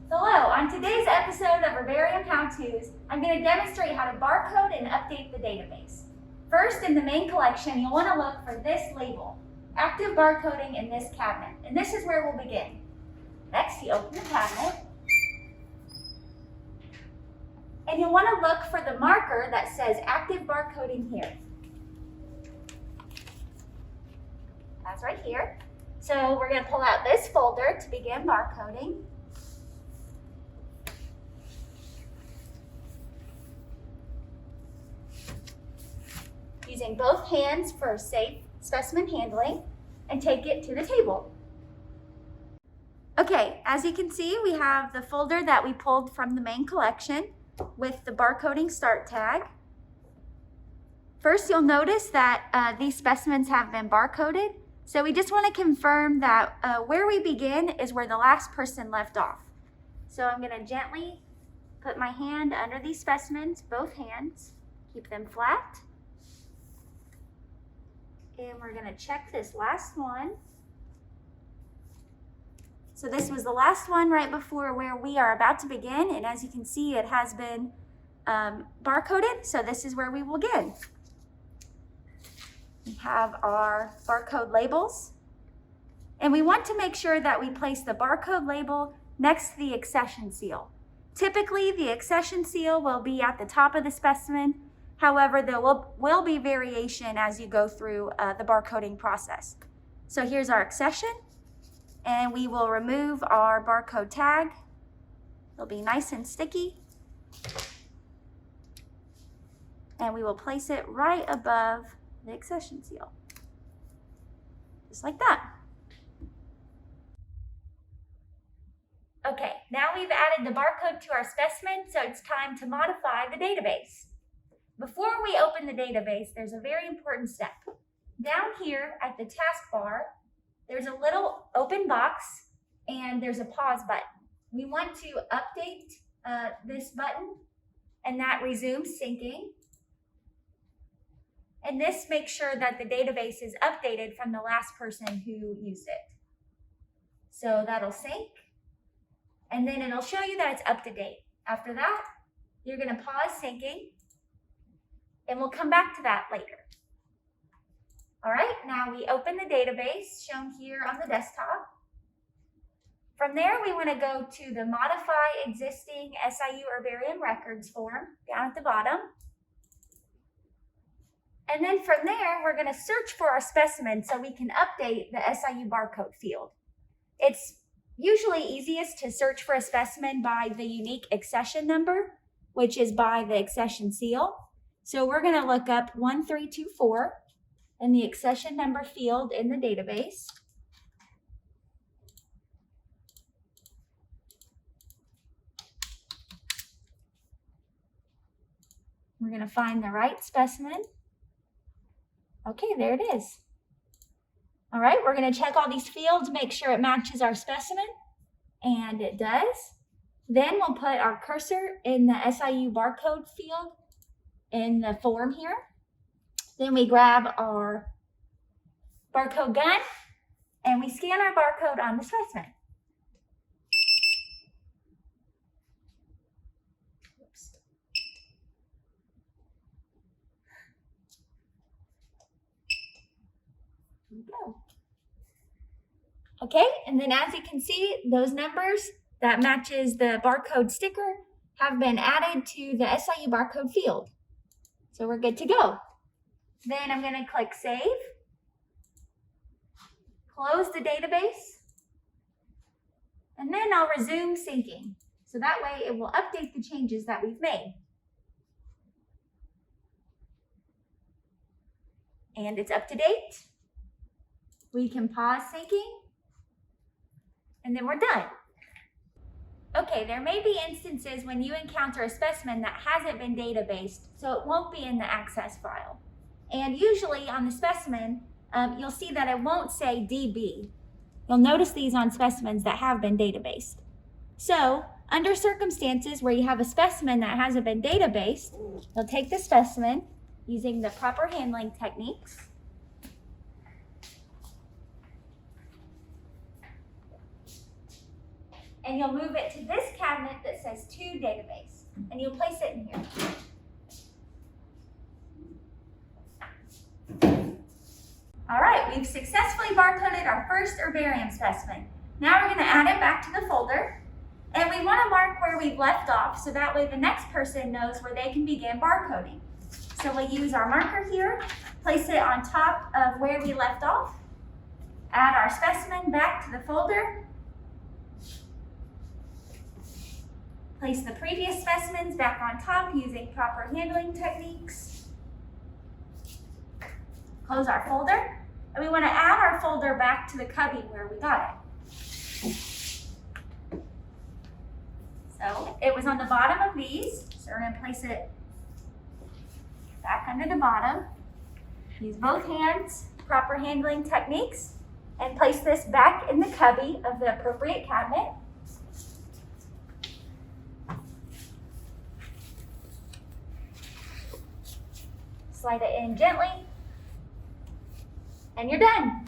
Hello, on today's episode of Herbarium How-Tos, I'm going to demonstrate how to barcode and update the database. First, in the main collection, you'll want to look for this label, Active Barcoding in this cabinet, and this is where we'll begin. Next, you open the cabinet, and you'll want to look for the marker that says Active Barcoding here. That's right here. So we're going to pull out this folder to begin barcoding. Using both hands for safe specimen handling, and take it to the table. Okay, as you can see, we have the folder that we pulled from the main collection with the barcoding start tag. First, you'll notice that these specimens have been barcoded, so we just want to confirm that where we begin is where the last person left off. So I'm going to gently put my hand under these specimens, both hands, keep them flat. And we're going to check this last one. So this was the last one right before where we are about to begin. And as you can see, it has been barcoded. So this is where we will begin. We have our barcode labels. And we want to make sure that we place the barcode label next to the accession seal. Typically, the accession seal will be at the top of the specimen. However, there will be variation as you go through the barcoding process. So here's our accession, and we will remove our barcode tag. It'll be nice and sticky. And we will place it right above the accession seal, just like that. Okay, now we've added the barcode to our specimen, so it's time to modify the database. Before we open the database, there's a very important step. Down here at the taskbar, there's a little open box and there's a pause button. We want to update this button, and that resumes syncing. And this makes sure that the database is updated from the last person who used it. So that'll sync, and then it'll show you that it's up to date. After that, you're going to pause syncing. And we'll come back to that later. All right, now we open the database shown here on the desktop. From there, we want to go to the Modify Existing SIU Herbarium Records form down at the bottom. And then from there, we're going to search for our specimen so we can update the SIU barcode field. It's usually easiest to search for a specimen by the unique accession number, which is by the accession seal. So we're going to look up 1324 in the accession number field in the database. We're going to find the right specimen. Okay, there it is. All right, we're going to check all these fields, make sure it matches our specimen, and it does. Then we'll put our cursor in the SIU barcode field in the form here. Then we grab our barcode gun and we scan our barcode on the specimen. Oops. Here we go. Okay, and then as you can see, those numbers that matches the barcode sticker have been added to the SIU barcode field. So we're good to go. Then I'm going to click Save, close the database, and then I'll resume syncing. So that way it will update the changes that we've made. And it's up to date. We can pause syncing, and then we're done. Okay, there may be instances when you encounter a specimen that hasn't been databased, so it won't be in the access file. And usually on the specimen, you'll see that it won't say DB. You'll notice these on specimens that have been databased. So, under circumstances where you have a specimen that hasn't been databased, you'll take the specimen using the proper handling techniques. and you'll move it to this cabinet that says To Database, and you'll place it in here. All right, we've successfully barcoded our first herbarium specimen. Now we're going to add it back to the folder, and we want to mark where we've left off so that way the next person knows where they can begin barcoding. So we'll use our marker here, place it on top of where we left off, add our specimen back to the folder, place the previous specimens back on top using proper handling techniques, close our folder, and we want to add our folder back to the cubby where we got it. So it was on the bottom of these, so we're going to place it back under the bottom. Use both hands, proper handling techniques, and place this back in the cubby of the appropriate cabinet. Slide it in gently, and you're done.